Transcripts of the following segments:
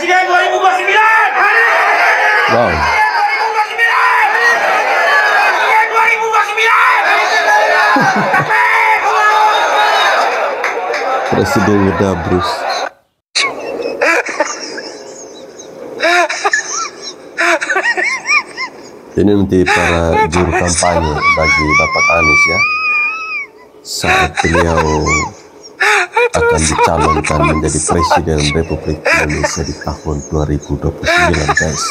Presiden 2029. Wow. Presiden ngedabrus. Ini nanti para juru kampanye bagi Bapak Anies ya, saat beliau akan dicalonkan menjadi Presiden Republik Indonesia di tahun 2029, guys.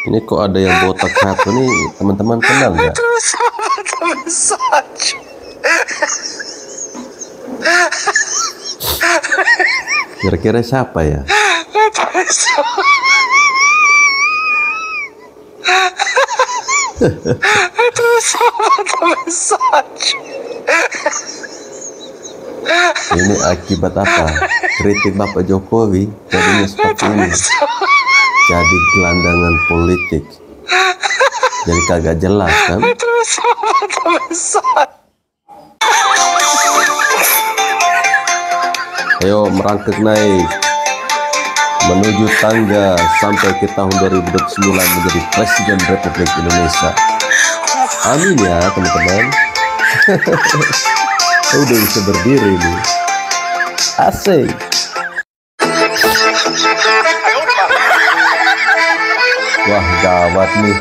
Ini kok ada yang botak satu nih, teman-teman kenal nggak? Kira-kira siapa ya? Ini akibat apa? Kritik Bapak Jokowi jadinya seperti ini. Jadi gelandangan politik. Jadi kagak jelas kan? Ayo merangkak naik menuju tangga sampai ke tahun 2029 menjadi Presiden Republik Indonesia. Amin ya teman-teman. Udah bisa berdiri nih. Asik. Wah gawat nih,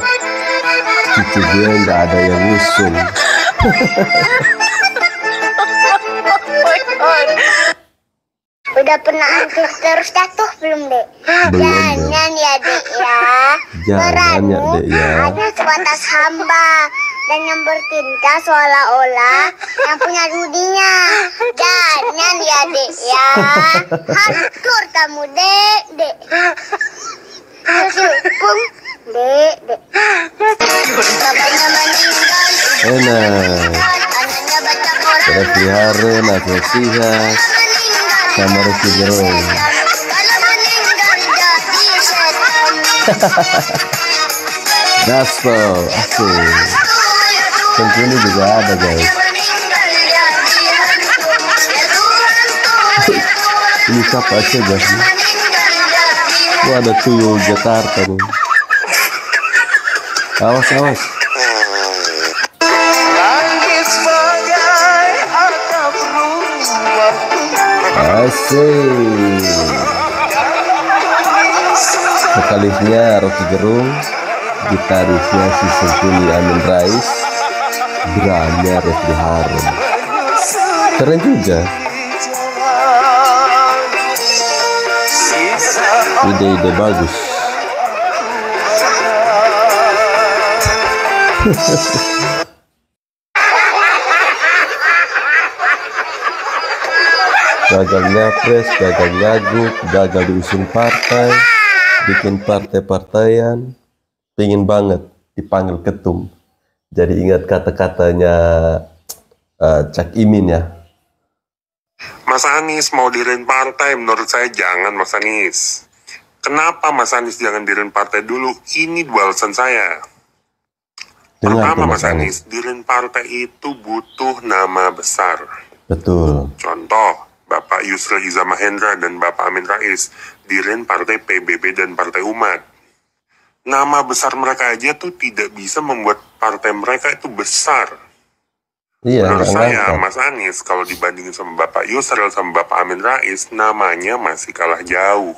cucu gue nggak ada yang ngusung. Udah pernah hampir terus jatuh belum, Dek? Jangan ya, Dek ya. Jangan ya, Dek ya. Hanya sebatas hamba dan yang bertindak seolah-olah yang punya dunia. Jangan ya, Dek ya. Hancur kamu, Dek, Dek. Pung, Dek, Dek. Bapaknya meninggal. Enak. Anaknya baca Quran. Kita pelihara nasihat sama Rocky Gerung. Gaspol, asik. Tentunya juga ada guys. Ini siapa aja guys? Wah ada tuyul Jakarta nih. Awas awas. Asik. Vokalisnya Rocky Gerung, gitarisnya si Sengkuli Amin Rais, drumnya Refli Harun. Keren juga. Ide-ide bagus. Gagal nyapres, gagal nyagup, gagal diusung partai, bikin partai-partaian, pengen banget dipanggil ketum. Jadi ingat kata-katanya Cak Imin ya. Mas Anies mau diriin partai, menurut saya jangan Mas Anies. Kenapa Mas Anies jangan diriin partai dulu? Ini dua alasan saya. Pertama Mas Anies, diriin partai itu butuh nama besar. Betul. Contoh, Bapak Yusril Iza Mahendra dan Bapak Amin Rais diriin partai PBB dan Partai Umat. Nama besar mereka aja tuh tidak bisa membuat partai mereka itu besar. Iya, menurut saya Mas Anies kalau dibandingin sama Bapak Yusril sama Bapak Amin Rais, namanya masih kalah jauh.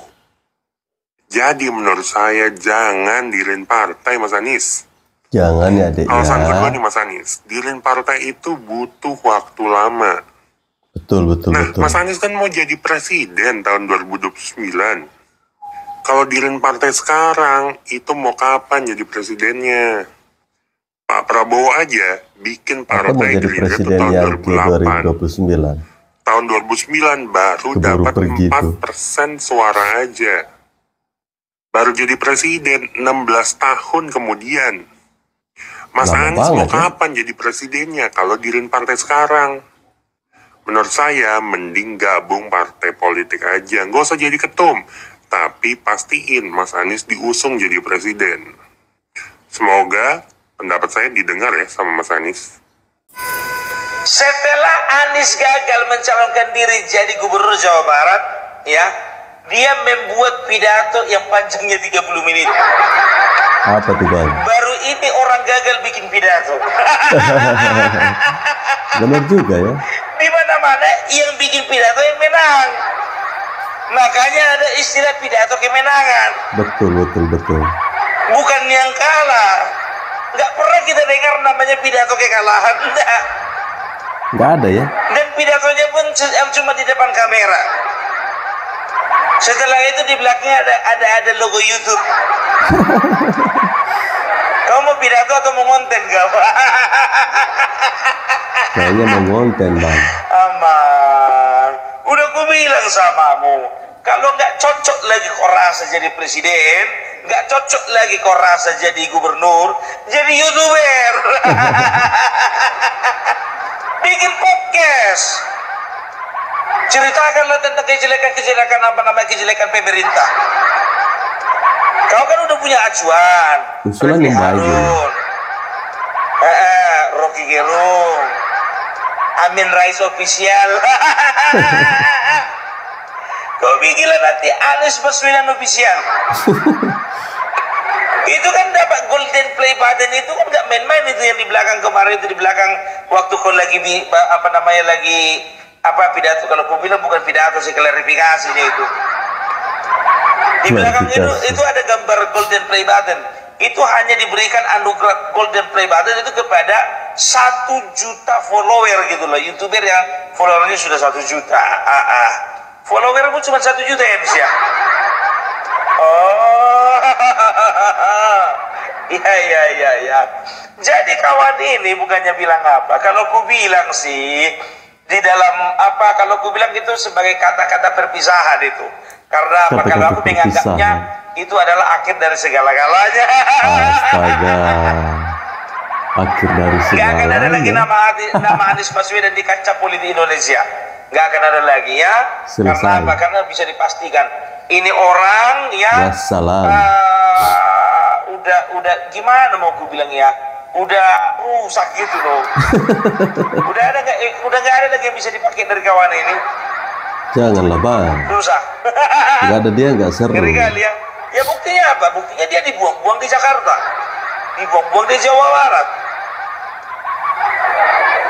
Jadi menurut saya jangan diriin partai Mas Anies. Jangan ya Dek. Alasan kedua nih Mas Anies, diriin partai itu butuh waktu lama. Betul. Mas Anies kan mau jadi presiden tahun 2029. Kalau diriin partai sekarang, itu mau kapan jadi presidennya? Pak Prabowo aja bikin partai Gerindra itu tahun 2008. Tahun 2009 baru dapat 4% suara aja. Baru jadi presiden 16 tahun kemudian. Mas Anies mau kapan jadi presidennya kalau diriin partai sekarang? Menurut saya mending gabung partai politik aja, nggak usah jadi ketum, tapi pastiin Mas Anies diusung jadi presiden. Semoga pendapat saya didengar ya sama Mas Anies. Setelah Anies gagal mencalonkan diri jadi gubernur Jawa Barat, ya, dia membuat pidato yang panjangnya 30 menit. Apa tuh Bang? Baru ini orang gagal bikin pidato. Benar juga ya. Di mana-mana yang bikin pidato yang menang. Makanya ada istilah pidato kemenangan. Betul. Bukan yang kalah. Nggak pernah kita dengar namanya pidato kekalahan. Nggak ada ya. Dan pidatonya pun cuma di depan kamera. Setelah itu di belakangnya ada logo YouTube. Kamu mau pidato atau mau ngonten gak? Kayaknya mau ngonten Bang. Aman. Udah ku bilang samamu, kalau nggak cocok lagi kau rasa jadi presiden, nggak cocok lagi kau rasa jadi gubernur, jadi YouTuber. Bikin podcast. Ceritakanlah tentang kejelekan apa namanya kejelekan pemerintah. Kau kan udah punya acuan. Usulan yang baik ya. Rocky Gerung, Amin Rais official. Kau bikinlah nanti Anies Baswedan official. Itu kan dapat golden play button itu kan nggak main-main itu yang di belakang kemarin itu di belakang waktu kau lagi pidato. Kalau kau bilang bukan pidato sih, klarifikasinya itu. Di belakang itu ada gambar golden play button. Itu hanya diberikan anugerah golden play button itu kepada 1 juta follower gitu loh. YouTuber yang followernya sudah 1 juta. Follower pun cuma 1 juta ya Indonesia. Oh, iya. Jadi kawan ini bukannya bilang apa? Kalau ku bilang sih di dalam kalau ku bilang itu sebagai kata-kata perpisahan itu. Karena apa? Kalau aku menganggapnya itu adalah akhir dari segala-galanya. Astaga. Akhir dari Gak akan ada lagi segalanya. nama Anies Baswedan di kancah politik Indonesia. Gak akan ada lagi ya. Selesai. Karena apa? Karena bisa dipastikan ini orang yang Wassalam. udah gimana mau aku bilang ya? Udah rusak gitu loh. udah nggak ada lagi yang bisa dipakai dari kawan ini. Janganlah Bang. Rusak. Nggak ada dia nggak seru. Ngeri kali ya. Ya buktinya apa? Buktinya dia dibuang-buang di Jakarta. Dibuang-buang di Jawa Barat.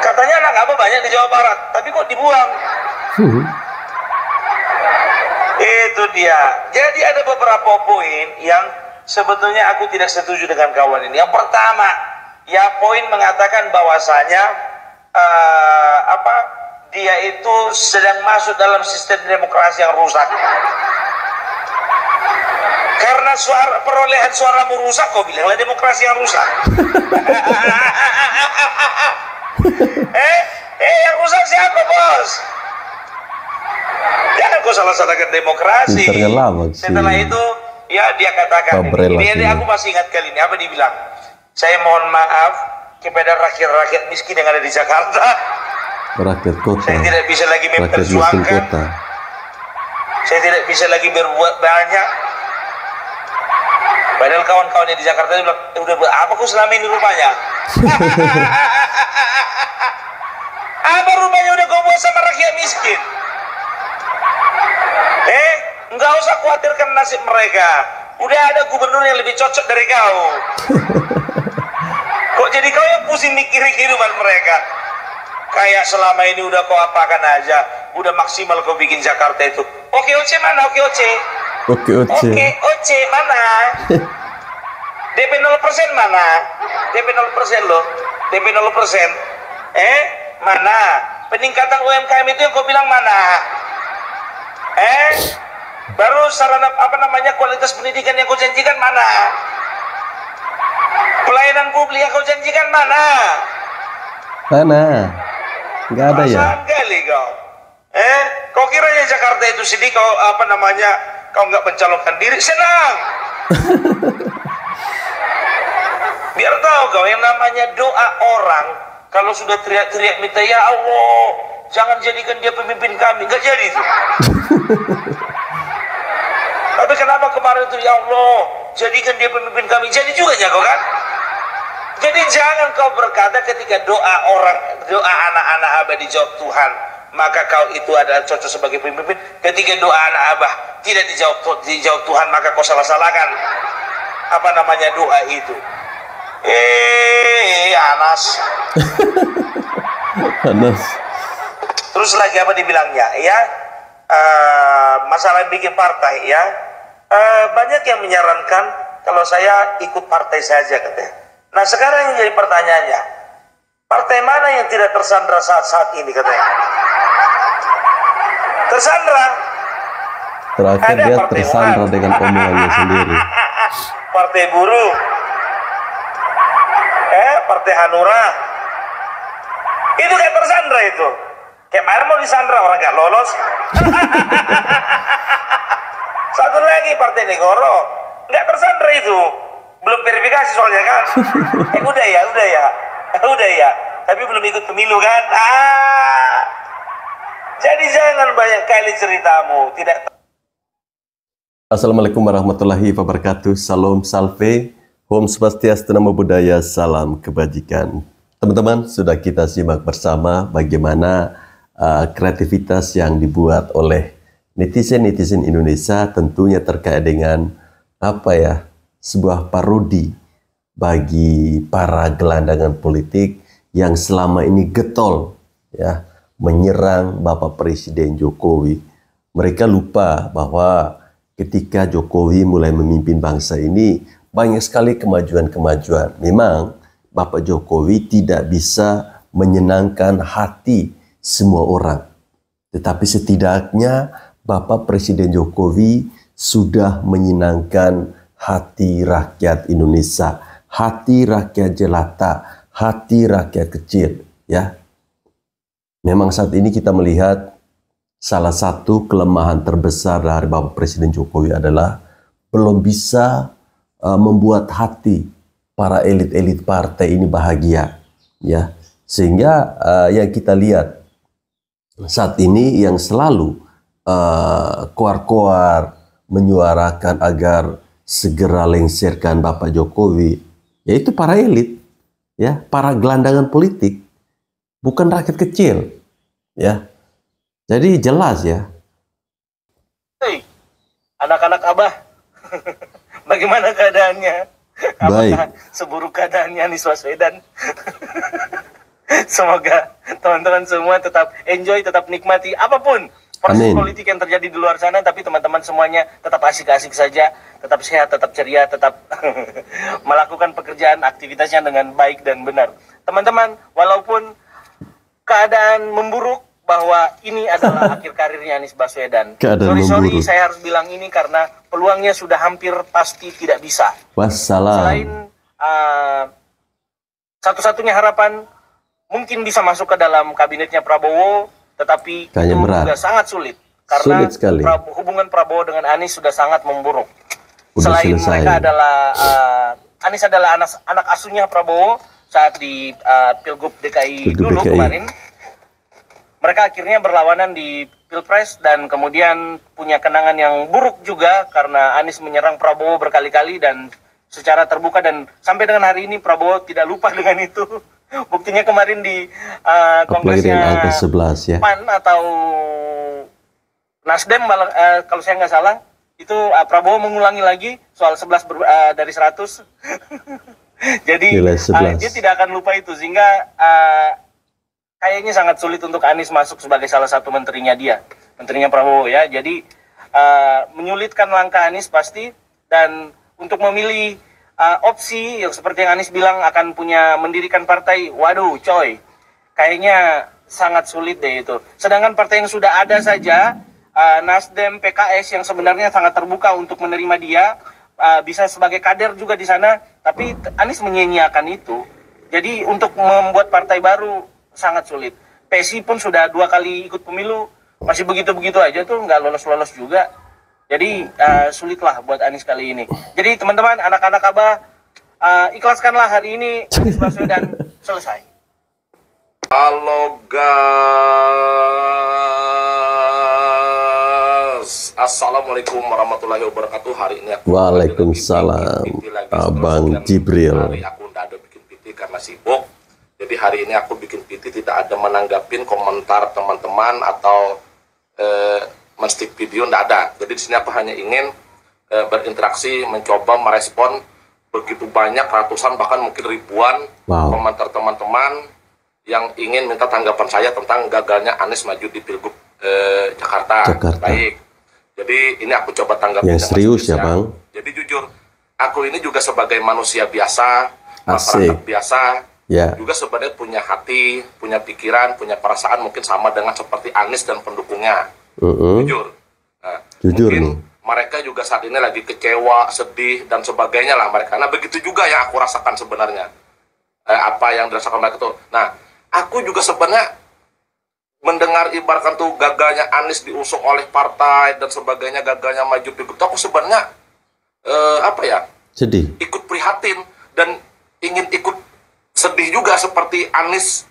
Katanya anak apa banyak di Jawa Barat, tapi kok dibuang? Itu dia. Jadi ada beberapa poin yang sebetulnya aku tidak setuju dengan kawan ini. Yang pertama, ya poin mengatakan bahwasanya dia itu sedang masuk dalam sistem demokrasi yang rusak. Karena perolehan suaramu rusak, kau bilanglah demokrasi yang rusak. Yang rusak siapa bos? Jangan kau salah-salahkan demokrasi. Setelah itu, ya dia katakan ini aku masih ingat kali ini apa dibilang. Saya mohon maaf kepada rakyat-rakyat miskin yang ada di Jakarta. Rakyat kota. Saya tidak bisa lagi memperjuangkan. Saya tidak bisa lagi berbuat banyak. Padahal kawan-kawan yang di Jakarta bilang, udah apa kok selama ini rupanya? Apa rupanya udah kau buat sama rakyat miskin? Nggak usah khawatirkan nasib mereka. Udah ada gubernur yang lebih cocok dari kau. Kok jadi kau yang pusing mikirin kehidupan mereka? Kayak selama ini udah kau apakan aja, udah maksimal kau bikin Jakarta itu. Oke Oce mana? Oke Oce mana? DP 0% mana? DP 0% loh. DP 0%. Mana? Peningkatan UMKM itu yang kau bilang mana? Baru sarana kualitas pendidikan yang kau janjikan mana? Pelayanan publik yang kau janjikan mana? Mana? Nggak ada ya? Perasaan kali kau. Kau kiranya Jakarta itu sedih kau kau nggak mencalonkan diri, senang. Biar tahu kau yang namanya doa orang kalau sudah teriak-teriak minta ya Allah jangan jadikan dia pemimpin kami, nggak jadi itu. Tapi kenapa kemarin itu ya Allah jadikan dia pemimpin kami, jadi juga ya kau kan? Jadi jangan kau berkata ketika doa anak-anak Abah dijawab Tuhan, maka kau itu adalah cocok sebagai pemimpin. Ketika doa anak Abah tidak dijawab Tuhan, maka kau salah-salahkan apa namanya doa itu. Anas. Anas. Terus lagi apa dibilangnya ya? Masalah bikin partai ya. Banyak yang menyarankan kalau saya ikut partai saja katanya. Nah sekarang yang jadi pertanyaannya, partai mana yang tidak tersandra saat ini katanya? Tersandra. Terakhir dia tersandra dengan omongannya sendiri. Partai buruh, partai Hanura, itu kayak tersandra itu. Kayak kemarin mau disandra orang gak lolos. Satu lagi partai Negoro, nggak tersandra itu. Belum verifikasi soalnya kan. Udah ya. Tapi belum ikut pemilu kan. Jadi jangan banyak kali ceritamu. Tidak. Assalamualaikum warahmatullahi wabarakatuh. Salam salve. Om Swastiastu, Namo Buddhaya, salam kebajikan. Teman-teman, sudah kita simak bersama bagaimana kreativitas yang dibuat oleh netizen Indonesia, tentunya terkait dengan sebuah parodi bagi para gelandangan politik yang selama ini getol ya menyerang Bapak Presiden Jokowi. Mereka lupa bahwa ketika Jokowi mulai memimpin bangsa ini banyak sekali kemajuan-kemajuan. Memang Bapak Jokowi tidak bisa menyenangkan hati semua orang. Tetapi setidaknya Bapak Presiden Jokowi sudah menyenangkan hati rakyat Indonesia, hati rakyat jelata, hati rakyat kecil, ya. Memang saat ini kita melihat salah satu kelemahan terbesar dari Bapak Presiden Jokowi adalah belum bisa membuat hati para elit-elit partai ini bahagia, ya. Sehingga yang kita lihat saat ini yang selalu koar-koar menyuarakan agar segera lengserkan Bapak Jokowi, yaitu para elit, ya, para gelandangan politik, bukan rakyat kecil, ya. Jadi jelas ya. Hei, anak-anak Abah, bagaimana keadaannya? Baik. Apakah seburuk keadaannya Anies Baswedan? Semoga teman-teman semua tetap enjoy, tetap nikmati apapun proses politik yang terjadi di luar sana, tapi teman-teman semuanya tetap asik-asik saja, tetap sehat, tetap ceria, tetap melakukan pekerjaan aktivitasnya dengan baik dan benar. Teman-teman, walaupun keadaan memburuk, bahwa ini adalah akhir karirnya Anies Baswedan. Sorry, saya harus bilang ini karena peluangnya sudah hampir pasti tidak bisa. Wassalam. Selain satu-satunya harapan mungkin bisa masuk ke dalam kabinetnya Prabowo, tetapi itu juga sangat sulit karena hubungan Prabowo dengan Anies sudah sangat memburuk. Selain mereka adalah Anies adalah anak asuhnya Prabowo saat di Pilgub DKI dulu kemarin. Mereka akhirnya berlawanan di Pilpres dan kemudian punya kenangan yang buruk juga karena Anies menyerang Prabowo berkali-kali dan secara terbuka, dan sampai dengan hari ini Prabowo tidak lupa dengan itu. Buktinya kemarin di kongresnya 11, ya. PAN atau Nasdem, kalau saya nggak salah, itu Prabowo mengulangi lagi soal 11 dari 100. Jadi dia tidak akan lupa itu, sehingga kayaknya sangat sulit untuk Anies masuk sebagai salah satu menterinya Prabowo, ya. Jadi menyulitkan langkah Anies pasti, dan untuk memilih opsi yang seperti yang Anies bilang akan mendirikan partai, waduh coy, kayaknya sangat sulit deh itu. Sedangkan partai yang sudah ada saja, Nasdem, PKS yang sebenarnya sangat terbuka untuk menerima dia, bisa sebagai kader juga di sana, tapi Anies menyia-nyiakan itu. Jadi untuk membuat partai baru sangat sulit. PSI pun sudah 2 kali ikut pemilu, masih begitu-begitu aja tuh, nggak lolos-lolos juga. Jadi sulitlah buat Anies kali ini. Jadi teman-teman, anak-anak Abah, ikhlaskanlah hari ini Anies Baswedan selesai. Halo guys, assalamualaikum warahmatullahi wabarakatuh. Hari ini aku Waalaikumsalam, Abang Jibril. Hari aku nggak ada bikin PT sibuk. Jadi hari ini aku bikin PT tidak ada menanggapin komentar teman-teman atau men-stick video, tidak ada. Jadi di sini aku hanya ingin berinteraksi, mencoba merespon begitu banyak ratusan bahkan mungkin ribuan komentar teman-teman yang ingin minta tanggapan saya tentang gagalnya Anies maju di Pilgub Jakarta. Baik. Jadi ini aku coba tanggapi yang serius ya, Bang. Jadi jujur, aku ini juga sebagai manusia biasa, masyarakat biasa, juga sebenarnya punya hati, punya pikiran, punya perasaan mungkin sama dengan seperti Anies dan pendukungnya. Jujur. Nah, jujur mungkin nih. Mereka juga saat ini lagi kecewa, sedih dan sebagainya lah mereka. Nah begitu juga yang aku rasakan sebenarnya. Apa yang dirasakan mereka tuh. Nah, aku juga sebenarnya mendengar ibaratkan tuh gagalnya Anies diusung oleh partai dan sebagainya, gagalnya maju pilgub, aku sebenarnya sedih, ikut prihatin dan ingin ikut sedih juga seperti Anies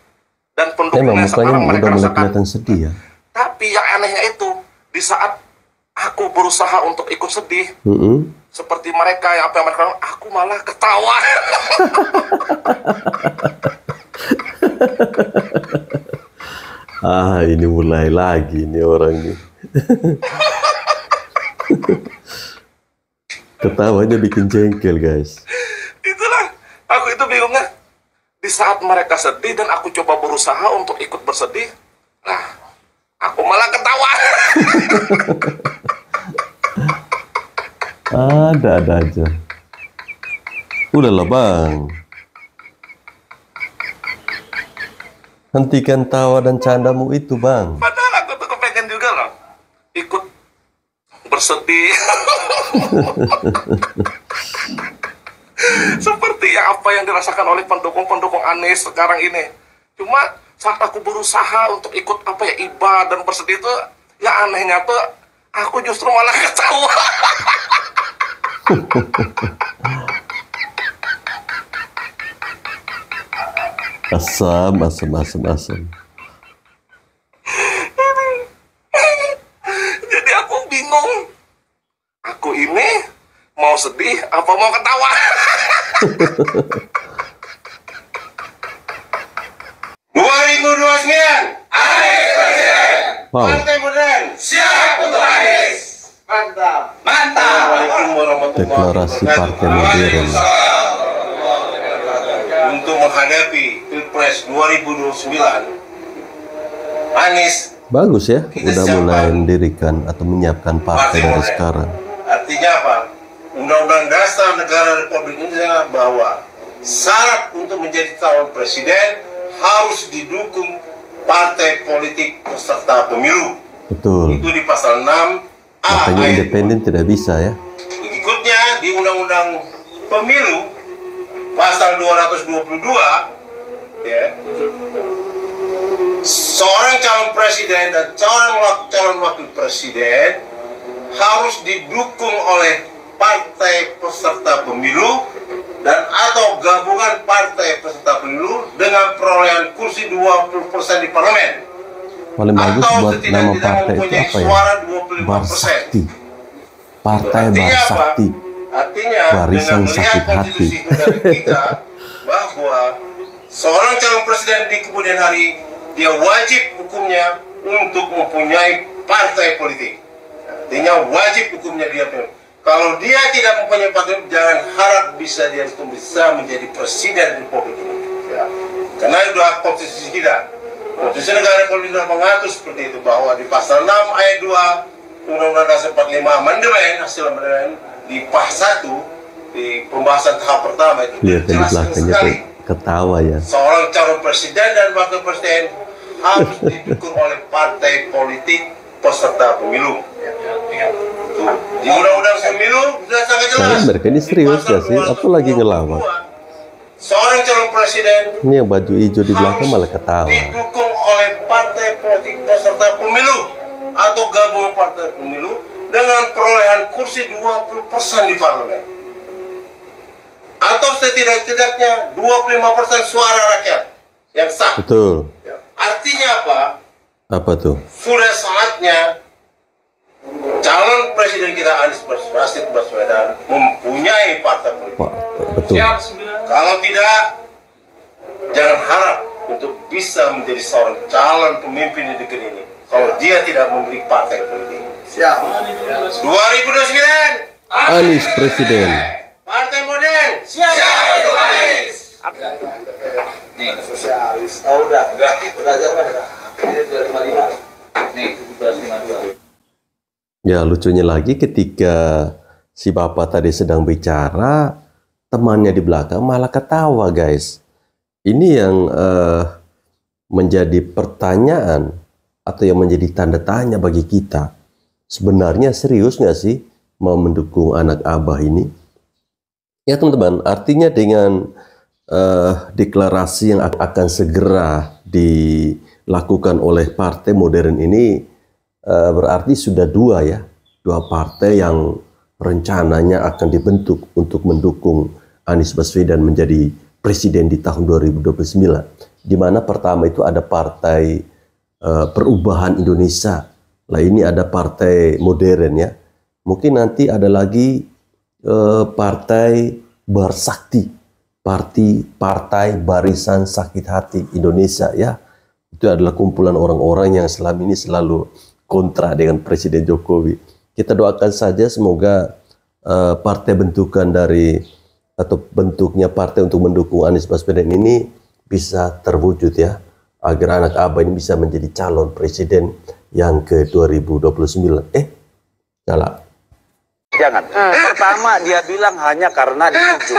dan pendukungnya sekarang mereka rasakan. Sedih ya. Tapi yang anehnya itu di saat aku berusaha untuk ikut sedih, seperti mereka yang apa yang mereka lakukan, aku malah ketawa. Ini mulai lagi nih orang nih. Ketawanya bikin jengkel, guys. Itulah, aku itu bingungnya. Di saat mereka sedih dan aku coba berusaha untuk ikut bersedih, nah, aku malah ketawa. Ada aja. Udahlah, Bang. Hentikan tawa dan candamu itu, Bang. Padahal aku tuh kepengen juga loh ikut bersedih. Seperti apa yang dirasakan oleh pendukung-pendukung Anies sekarang ini. Cuma saat aku berusaha untuk ikut iba dan bersedih tuh, ya anehnya tuh aku justru malah ketawa. Asam. Jadi aku bingung. Aku ini mau sedih apa mau ketawa? 2029 Anies Presiden. Partai Modern siap untuk Anies. Mantap. Assalamualaikum warahmatullahi Deklarasi Partai Modern. Untuk menghadapi Pilpres 2029, Anies bagus ya, udah mulai mendirikan atau menyiapkan partai dari sekarang. Artinya apa? Undang-Undang Dasar Negara Republik Indonesia bahwa syarat untuk menjadi calon presiden harus didukung partai politik peserta pemilu. Betul. Itu di pasal 6 A. Makanya independen tidak bisa ya. Berikutnya di Undang-Undang Pemilu pasal 222 ya, seorang calon presiden dan calon wakil presiden harus didukung oleh partai peserta pemilu dan atau gabungan partai peserta pemilu dengan perolehan kursi 20% di parlemen. Paling bagus buat nama partai itu apa ya? Barsakti. Partai Barsakti. Artinya Barisan dengan Sakit melihat Hati. konstitusi negara kita bahwa seorang calon presiden di kemudian hari dia wajib hukumnya untuk mempunyai partai politik. Artinya wajib hukumnya dia. Kalau dia tidak mempunyai partai, jangan harap dia bisa menjadi presiden Republik Indonesia. Karena itu hak konstitusi kita. Konstitusi negara Republik Indonesia mengatur seperti itu bahwa di pasal 6 ayat 2 Undang-Undang Dasar 45 amandemen hasil amandemen di pas 1 di pembahasan tahap pertama itu Lihat di belakangnya tuh ketawa ya. seorang calon presiden dan wakil presiden harus didukung oleh partai politik peserta pemilu. Di Undang-Undang Pemilu sudah sangat jelas. Mereka ini serius gak sih? Apa lagi ngelawak? Seorang calon presiden Ini yang baju hijau di belakang malah ketawa. didukung oleh partai politik peserta pemilu atau gabungan partai pemilu dengan perolehan kursi 20% di parlemen atau setidak-tidaknya 25% suara rakyat yang sah. Betul. Artinya apa? Apa tuh? Sudah saatnya calon presiden kita Anies Baswedan mempunyai partai politik. Pak, betul. Kalau tidak, jangan harap untuk bisa menjadi seorang calon pemimpin di negeri ini kalau dia tidak memiliki partai politik. Siap. 2029 Anies Presiden. Partai Modern. Siap. Anies. Nih, sosialis. Oh, udah jangan. Ini 255. Nih, 252. Ya, lucunya lagi ketika si bapak tadi sedang bicara, temannya di belakang malah ketawa, guys. Ini yang menjadi pertanyaan atau yang menjadi tanda tanya bagi kita. Sebenarnya serius nggak sih mau mendukung anak Abah ini? Ya teman-teman, artinya dengan deklarasi yang akan segera dilakukan oleh Partai Modern ini, berarti sudah dua partai yang rencananya akan dibentuk untuk mendukung Anies Baswedan menjadi presiden di tahun 2029. Di mana pertama itu ada Partai Perubahan Indonesia. Lah ini ada Partai Modern ya. Mungkin nanti ada lagi Partai Barsakti, Partai Barisan Sakit Hati Indonesia ya. Itu adalah kumpulan orang-orang yang selama ini selalu kontra dengan Presiden Jokowi. Kita doakan saja semoga partai bentukan dari atau bentuknya partai untuk mendukung Anies Baswedan ini bisa terwujud ya, agar anak Abah ini bisa menjadi calon presiden yang ke 2029. Salah. Jangan. Pertama dia bilang hanya karena dituju.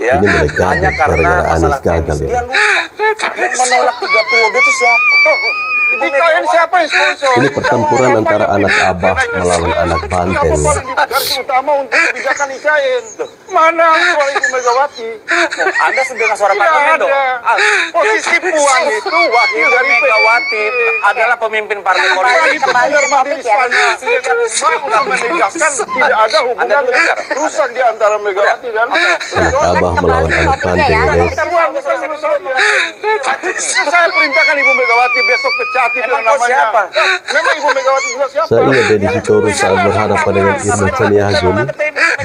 Ya. Ini mereka Hanya karena Anies masalah gagal ya. Dia lupa. Yang menolak 3 periode itu siapa? Ibu Megawati siapa yang sponsor? Ini pertempuran antara anak Abah melawan anak Banteng. Garis utama untuk kebijakan IKN. Mana suara Ibu Megawati? Anda sedang suara Pak Komedo. Posisi Puan itu wakil dari Megawati adalah pemimpin partai politik. Kembali ke topik ya. Sudah menegakkan tidak ada hubungan rusak di antara Megawati dan Anak Abah melawan anak Banteng ya guys. Saya perintahkan Ibu Megawati besok pecah TV yang namanya. Siapa? Memang Ibu Megawati juga siapa? Saya ingat Deddy Sitorus saat berhadapan dengan Irma Caniago nih.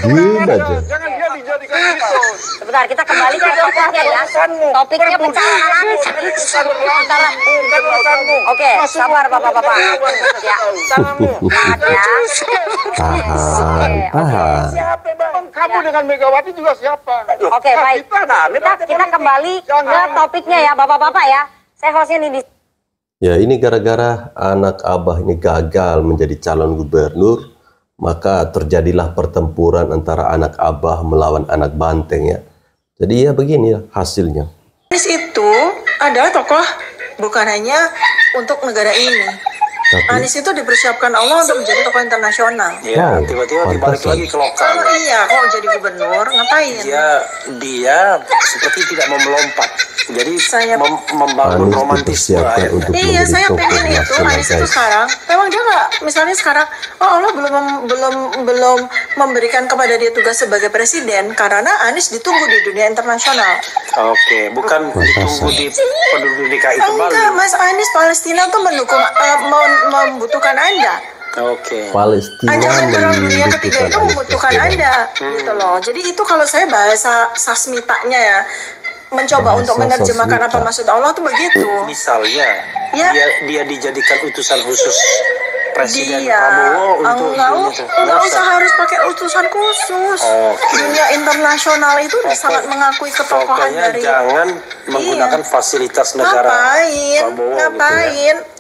Diem aja. Jangan dia dijadikan itu. Sebentar, kita kembali ke topiknya ya. Topiknya pencalonan Anies. Oke, sabar bapak-bapak. Ya, Tahan. Kamu dengan Megawati juga siapa? Oke, baik. Kita kembali ke topiknya ya, bapak-bapak ya. Saya hostnya nih di. Ya ini gara-gara anak Abah ini gagal menjadi calon gubernur, maka terjadilah pertempuran antara anak Abah melawan anak Banteng ya. Jadi ya begini ya hasilnya. Anies itu adalah tokoh bukan hanya untuk negara ini. Anies itu dipersiapkan Allah untuk menjadi tokoh internasional. Ya, tiba-tiba dibalik lagi ke lokal. Iya, kalau jadi gubernur ngapain? Dia seperti tidak mau melompat. Jadi membangun Anies romantisme. dipersiapkan untuk Iya, menjadi saya tokoh pengen itu nasional Anies itu guys. sekarang. Memang dia nggak, misalnya sekarang, oh Allah belum memberikan kepada dia tugas sebagai presiden karena Anies ditunggu di dunia internasional. Oke, bukan ditunggu di penduduk DKI kembali. Enggak, Mas Anies Palestina tuh mendukung, membutuhkan Anda. Oke. Palestina Ancaman perang dunia ketiga itu Anies membutuhkan Baswedan. Anda, gitu loh. Jadi itu kalau saya bahasa sasmitanya ya, mencoba Bahasa untuk menerjemahkan sasmita. apa maksud Allah tuh begitu. Misalnya, Ya. dia dijadikan utusan khusus Presiden Dia Prabowo untuk nggak usah harus pakai utusan khusus. Oke. Dunia internasional itu udah sangat mengakui ketokohan Pokoknya dari. jangan menggunakan fasilitas negara. Prabowo Ngapain? gitu ya.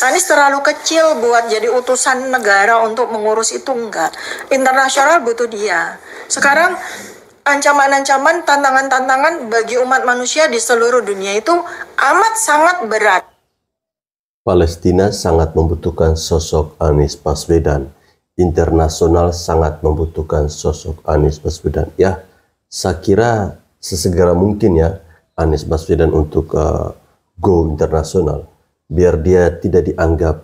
Anies terlalu kecil buat jadi utusan negara untuk mengurus itu, enggak. Internasional butuh dia. Sekarang ancaman-ancaman, tantangan-tantangan bagi umat manusia di seluruh dunia itu amat sangat berat. Palestina sangat membutuhkan sosok Anies Baswedan. Internasional sangat membutuhkan sosok Anies Baswedan. Ya, saya kira sesegera mungkin ya Anies Baswedan untuk go internasional. Biar dia tidak dianggap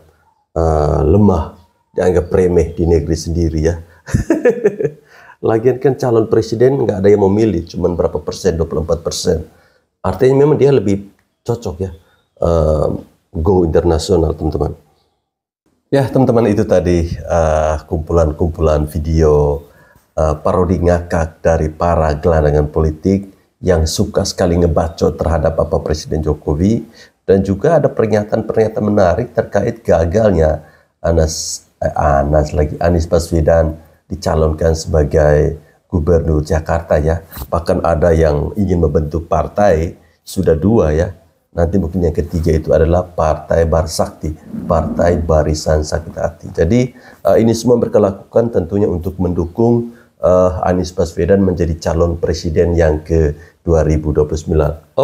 lemah, dianggap remeh di negeri sendiri ya. Lagian kan calon presiden nggak ada yang mau milih, cuman berapa persen, 24%. Artinya memang dia lebih cocok ya go internasional teman-teman. Ya teman-teman, itu tadi kumpulan-kumpulan video parodi ngakak dari para gelandangan politik yang suka sekali ngebacot terhadap Bapak Presiden Jokowi, dan juga ada pernyataan-pernyataan menarik terkait gagalnya Anies Baswedan dicalonkan sebagai Gubernur Jakarta ya. Bahkan ada yang ingin membentuk partai, sudah 2 ya. Nanti mungkin yang ketiga itu adalah Partai Barsakti, Partai Barisan Sakit Hati. Jadi ini semua mereka lakukan tentunya untuk mendukung Anies Baswedan menjadi calon presiden yang ke 2029.